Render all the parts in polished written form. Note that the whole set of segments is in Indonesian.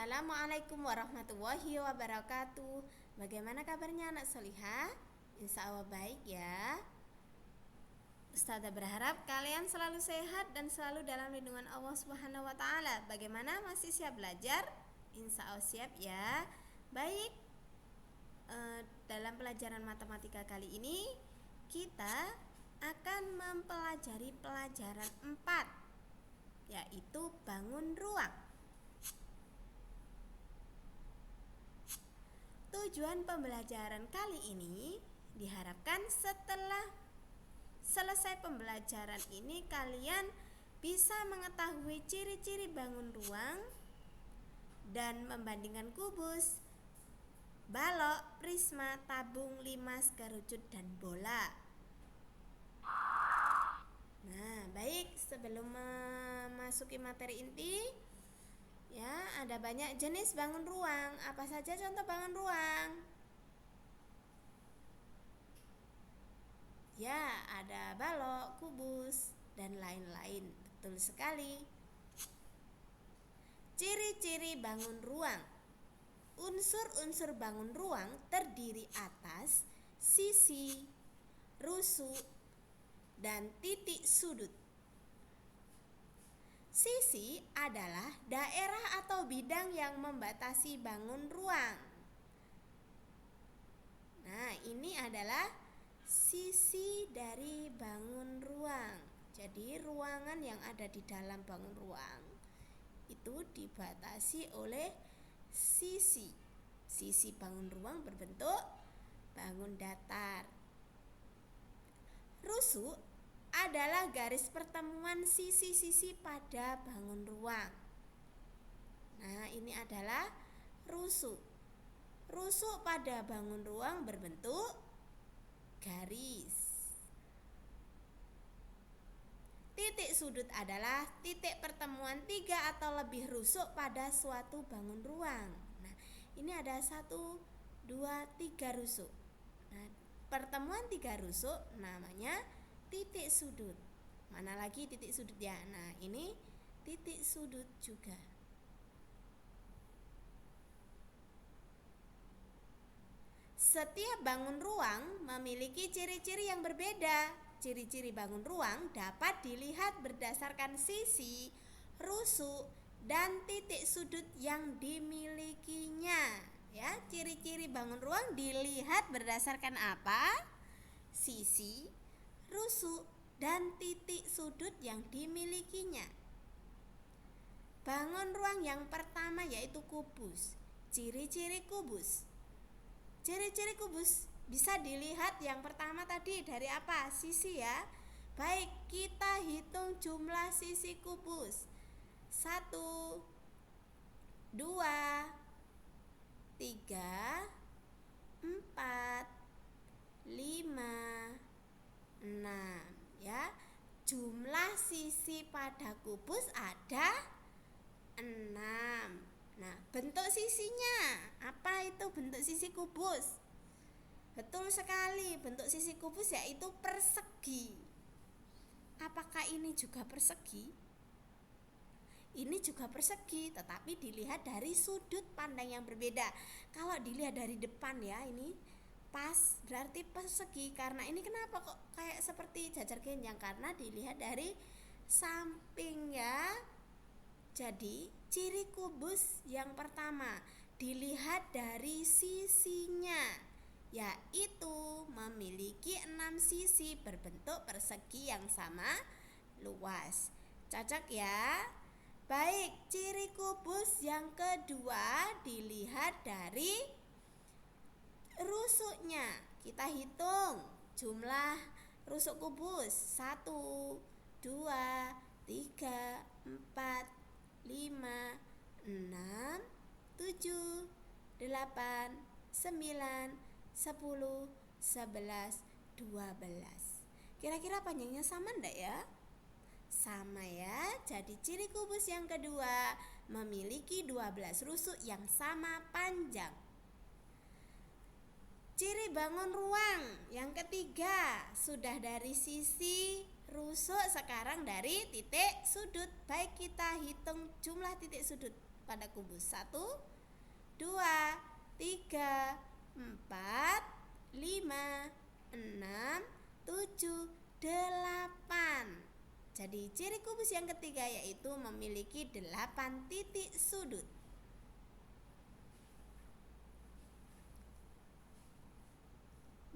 Assalamualaikum warahmatullahi wabarakatuh. Bagaimana kabarnya anak solihah? Insya Allah baik ya. Ustazah berharap kalian selalu sehat dan selalu dalam lindungan Allah Subhanahu wa Ta'ala. Bagaimana, masih siap belajar? Insya Allah siap ya. Baik, dalam pelajaran matematika kali ini kita akan mempelajari pelajaran 4, yaitu bangun ruang. Tujuan pembelajaran kali ini diharapkan setelah selesai pembelajaran ini kalian bisa mengetahui ciri-ciri bangun ruang dan membandingkan kubus, balok, prisma, tabung, limas, kerucut, dan bola. Nah, baik, sebelum memasuki materi inti, ya, ada banyak jenis bangun ruang. Apa saja contoh bangun ruang? Ya, ada balok, kubus, dan lain-lain. Betul sekali. Ciri-ciri bangun ruang. Unsur-unsur bangun ruang terdiri atas sisi, rusuk, dan titik sudut. Sisi adalah daerah atau bidang yang membatasi bangun ruang. Nah, ini adalah sisi dari bangun ruang. Jadi ruangan yang ada di dalam bangun ruang itu dibatasi oleh sisi. Sisi bangun ruang berbentuk bangun datar. Rusuk adalah garis pertemuan sisi-sisi pada bangun ruang. Nah, ini adalah rusuk. Rusuk pada bangun ruang berbentuk garis. Titik sudut adalah titik pertemuan 3 atau lebih rusuk pada suatu bangun ruang. Nah, ini ada 1, 2, 3 rusuk. Nah, pertemuan 3 rusuk namanya titik sudut. Mana lagi titik sudut ya? Nah, ini titik sudut juga. Setiap bangun ruang memiliki ciri-ciri yang berbeda. Ciri-ciri bangun ruang dapat dilihat berdasarkan sisi, rusuk, dan titik sudut yang dimilikinya. Ya, ciri-ciri bangun ruang dilihat berdasarkan apa? Sisi, rusuk, dan titik sudut yang dimilikinya. Bangun ruang yang pertama yaitu kubus. Ciri-ciri kubus. Ciri-ciri kubus bisa dilihat yang pertama tadi dari apa? Sisi ya. Baik, kita hitung jumlah sisi kubus. 1, 2, 3, 4, 5, 6 ya. Jumlah sisi pada kubus ada 6. Nah, bentuk sisinya. Apa itu bentuk sisi kubus? Betul sekali, bentuk sisi kubus yaitu persegi. Apakah ini juga persegi? Ini juga persegi, tetapi dilihat dari sudut pandang yang berbeda. Kalau dilihat dari depan ya, ini pas, berarti persegi. Karena ini kenapa kok kayak seperti jajar genjang? Karena dilihat dari samping ya. Jadi ciri kubus yang pertama dilihat dari sisinya, yaitu memiliki 6 sisi berbentuk persegi yang sama luas. Cocok ya? Baik, ciri kubus yang kedua dilihat dari rusuknya. Kita hitung jumlah rusuk kubus. 1, 2, 3, 4, 5, 6, 7, 8, 9, 10, 11, 12. Kira-kira panjangnya sama enggak ya? Sama ya. Jadi ciri kubus yang kedua memiliki 12 rusuk yang sama panjang. Ciri bangun ruang yang ketiga sudah dari sisi, rusuk, sekarang dari titik sudut. Baik, kita hitung jumlah titik sudut. pada kubus. 1, 2, 3, 4, 5, 6, 7, 8. Jadi ciri kubus yang ketiga yaitu memiliki 8 titik sudut.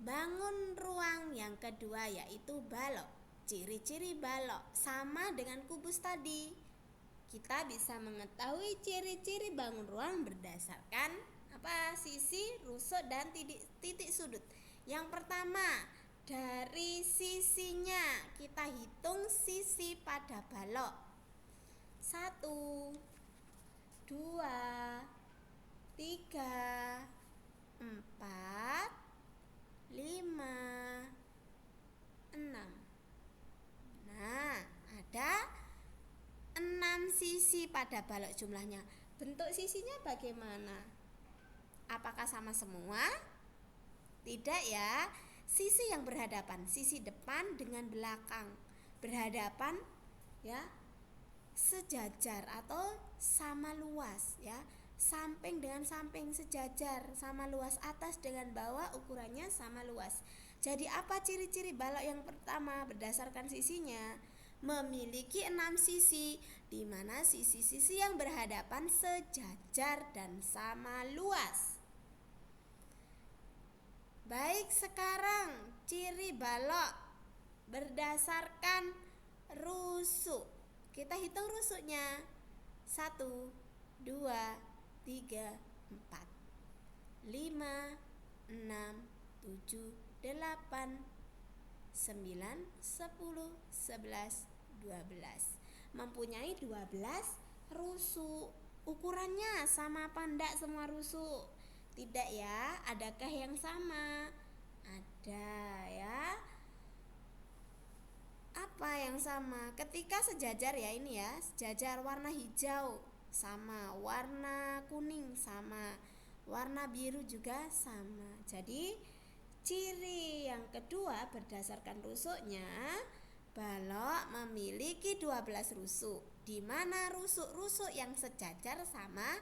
Bangun ruang yang kedua yaitu balok. Ciri-ciri balok sama dengan kubus tadi. Kita bisa mengetahui ciri-ciri bangun ruang berdasarkan sisi, rusuk, dan titik sudut. Yang pertama, dari sisinya kita hitung sisi pada balok. 1, 2, 3, 4, 5, 6. Nah, ada 6 sisi pada balok jumlahnya. Bentuk sisinya bagaimana? Apakah sama semua? Tidak ya. Sisi yang berhadapan, sisi depan dengan belakang berhadapan ya, sejajar atau sama luas ya. Samping dengan samping sejajar, sama luas. Atas dengan bawah ukurannya sama luas. Jadi apa ciri-ciri balok yang pertama berdasarkan sisinya? Memiliki 6 sisi, di mana sisi-sisi yang berhadapan sejajar dan sama luas. Baik, sekarang ciri balok berdasarkan rusuk. Kita hitung rusuknya. 1, 2, 3, 4, 5, 6, 7, 8, 9, 10, 11, 12. Mempunyai 12 rusuk. Ukurannya sama apa enggak semua rusuk? Tidak ya. Adakah yang sama? Ada ya. Apa yang sama? Ketika sejajar ya, ini ya, sejajar warna hijau sama, warna kuning sama, warna biru juga sama. Jadi ciri yang kedua berdasarkan rusuknya, balok memiliki 12 rusuk, di mana rusuk-rusuk yang sejajar sama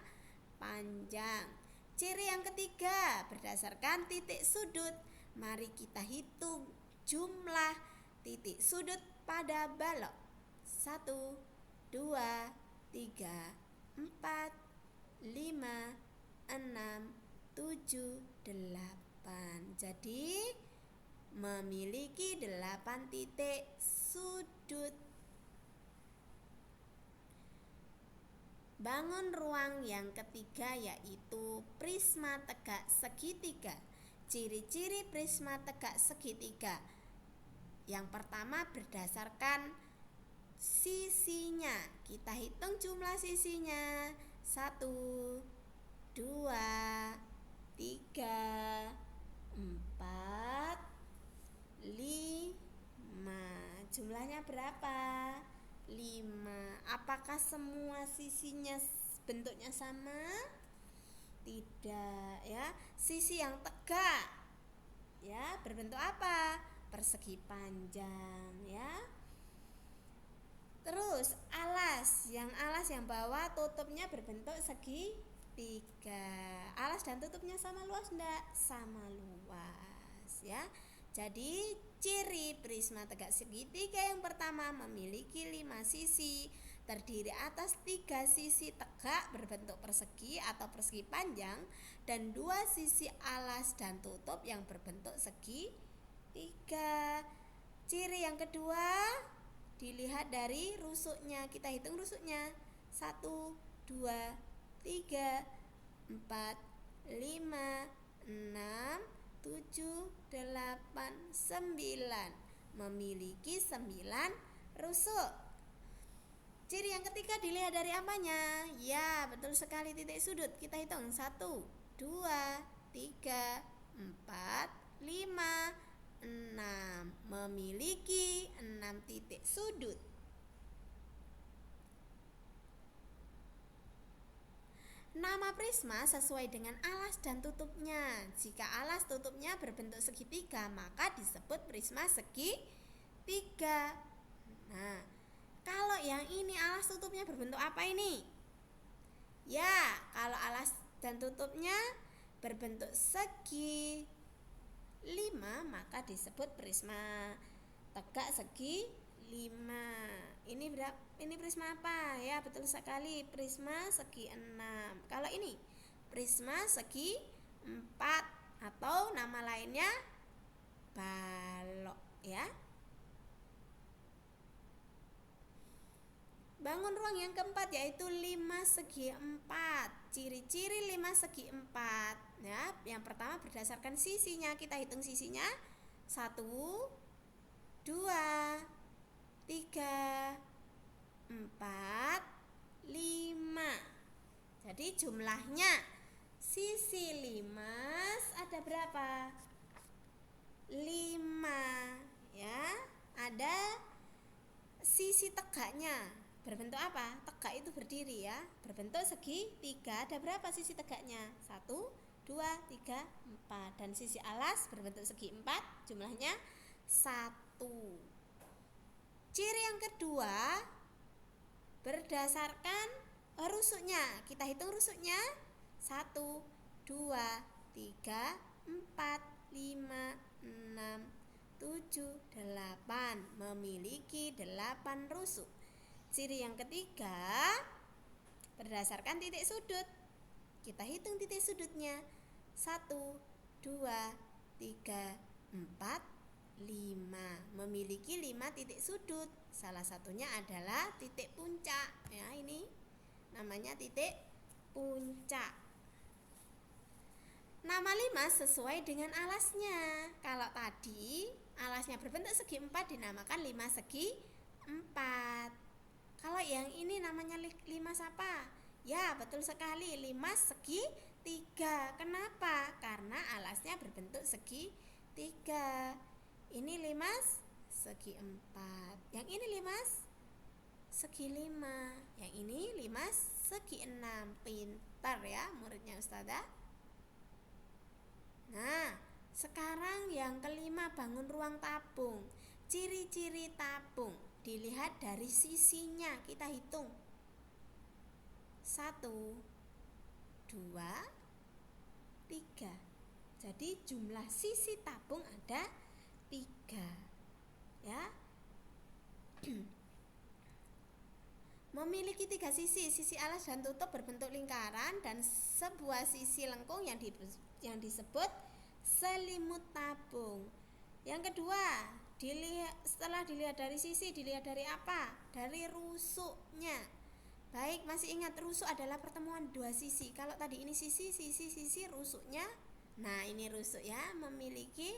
panjang. Ciri yang ketiga berdasarkan titik sudut. Mari kita hitung jumlah titik sudut pada balok. 1, 2, 3, 4, 5, 6, 7, 8. Jadi memiliki 8 titik sudut. Bangun ruang yang ketiga yaitu prisma tegak segitiga. Ciri-ciri prisma tegak segitiga. Yang pertama berdasarkan sisinya. Kita hitung jumlah sisinya. 1, 2, 3, 4, 5. Jumlahnya berapa? 5. Apakah semua sisinya bentuknya sama? Tidak ya. Sisi yang tegak ya berbentuk apa? Persegi panjang ya. Terus alas yang bawah tutupnya berbentuk segitiga. Alas dan tutupnya sama luas enggak? Sama luas ya. Jadi ciri prisma tegak segitiga yang pertama memiliki 5 sisi, terdiri atas 3 sisi tegak berbentuk persegi atau persegi panjang dan 2 sisi alas dan tutup yang berbentuk segitiga. Ciri yang kedua dilihat dari rusuknya. Kita hitung rusuknya. 1, 2, 3, 4, 5, 6, 7, 8, 9. Memiliki 9 rusuk. Ciri yang ketiga dilihat dari apanya? Ya, betul sekali, titik sudut. Kita hitung. 1, 2, 3, 4, 5, 6. Memiliki 6 titik sudut. Nama prisma sesuai dengan alas dan tutupnya. Jika alas tutupnya berbentuk segitiga, maka disebut prisma segitiga. Nah, kalau yang ini alas tutupnya berbentuk apa ini? Ya, kalau alas dan tutupnya berbentuk segi 5 maka disebut prisma tegak segi 5. Ini berapa? Ini prisma apa? Ya, betul sekali, prisma segi 6. Kalau ini prisma segi 4 atau nama lainnya balok ya. Bangun ruang yang keempat yaitu 5 segi 4. Ciri-ciri 5 segi 4 ya. Yang pertama berdasarkan sisinya, kita hitung sisinya 1, 2, 3, 4, 5. Jadi jumlahnya sisi 5 ada berapa? 5 ya. Ada sisi tegaknya berbentuk apa? Tegak itu berdiri ya, berbentuk segi 3. Ada berapa sisi tegaknya? 1, 2, 3, 4. Dan sisi alas berbentuk segi 4, jumlahnya 1. Ciri yang kedua berdasarkan rusuknya. Kita hitung rusuknya 1, 2, 3, 4, 5, 6, 7, 8. Memiliki 8 rusuk. Ciri yang ketiga berdasarkan titik sudut. Kita hitung titik sudutnya 1, 2, 3, 4, 5. Memiliki 5 titik sudut. Salah satunya adalah titik puncak ya, ini namanya titik puncak. Nama 5 sesuai dengan alasnya. Kalau tadi alasnya berbentuk segi 4 dinamakan 5 segi 4. Kalau yang ini namanya 5 apa? Ya, betul sekali, 5 segi 3. Kenapa? Karena alasnya berbentuk segi 3. Ini 5 segi 4. Yang ini 5 segi 5. Yang ini 5 segi 6. Pintar ya muridnya Ustazah. Nah, sekarang yang kelima, bangun ruang tabung. Ciri-ciri tabung dilihat dari sisinya, kita hitung 1, 2, 3. Jadi jumlah sisi tabung ada 3 ya. Memiliki 3 sisi. Sisi alas dan tutup berbentuk lingkaran dan sebuah sisi lengkung yang disebut selimut tabung. Yang kedua, setelah dilihat dari sisi, dilihat dari apa? Dari rusuknya. Baik, masih ingat rusuk adalah pertemuan dua sisi. Kalau tadi ini sisi, rusuknya. Nah, ini rusuk ya, memiliki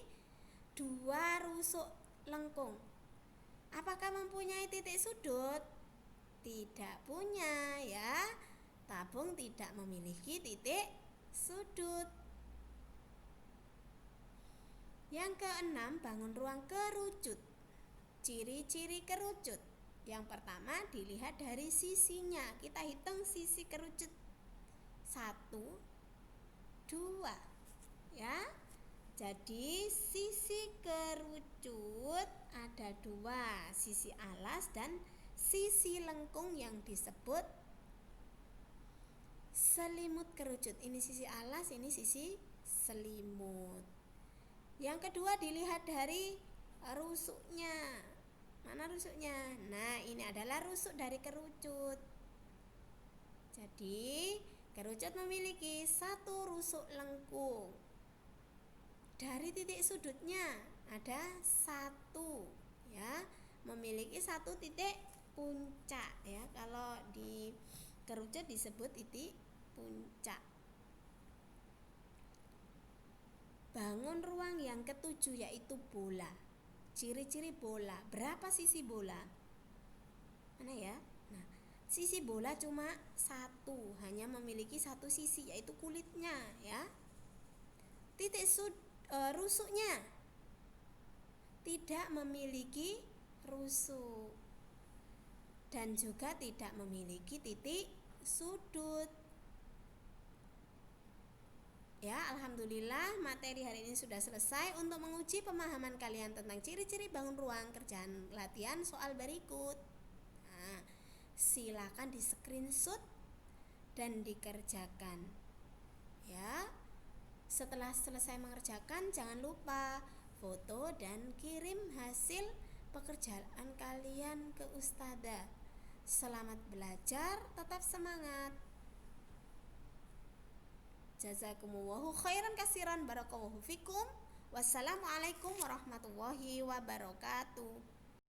2 rusuk lengkung. Apakah mempunyai titik sudut? Tidak punya ya. Tabung tidak memiliki titik sudut. Yang keenam, bangun ruang kerucut. Ciri-ciri kerucut. Yang pertama dilihat dari sisinya. Kita hitung sisi kerucut 1, 2 ya. Jadi sisi kerucut ada 2, sisi alas dan sisi lengkung yang disebut selimut kerucut. Ini sisi alas, ini sisi selimut. Yang kedua dilihat dari rusuknya. Mana rusuknya? Nah, ini adalah rusuk dari kerucut. Jadi kerucut memiliki 1 rusuk lengkung. Dari titik sudutnya ada 1 ya, memiliki 1 titik puncak ya. Kalau di kerucut disebut titik puncak. Bangun ruang yang ketujuh yaitu bola. Ciri-ciri bola. Berapa sisi bola? Mana ya? Nah, sisi bola cuma 1, hanya memiliki 1 sisi yaitu kulitnya ya. Titik rusuknya tidak memiliki rusuk dan juga tidak memiliki titik sudut. Ya, alhamdulillah materi hari ini sudah selesai. Untuk menguji pemahaman kalian tentang ciri-ciri bangun ruang, kerjaan latihan soal berikut. Nah, silakan di screenshot dan dikerjakan. Ya. Setelah selesai mengerjakan, jangan lupa foto dan kirim hasil pekerjaan kalian ke ustadzah. Selamat belajar, tetap semangat. Jazakumullahu khairan katsiran, barakallahu fikum. Wassalamualaikum warahmatullahi wabarakatuh.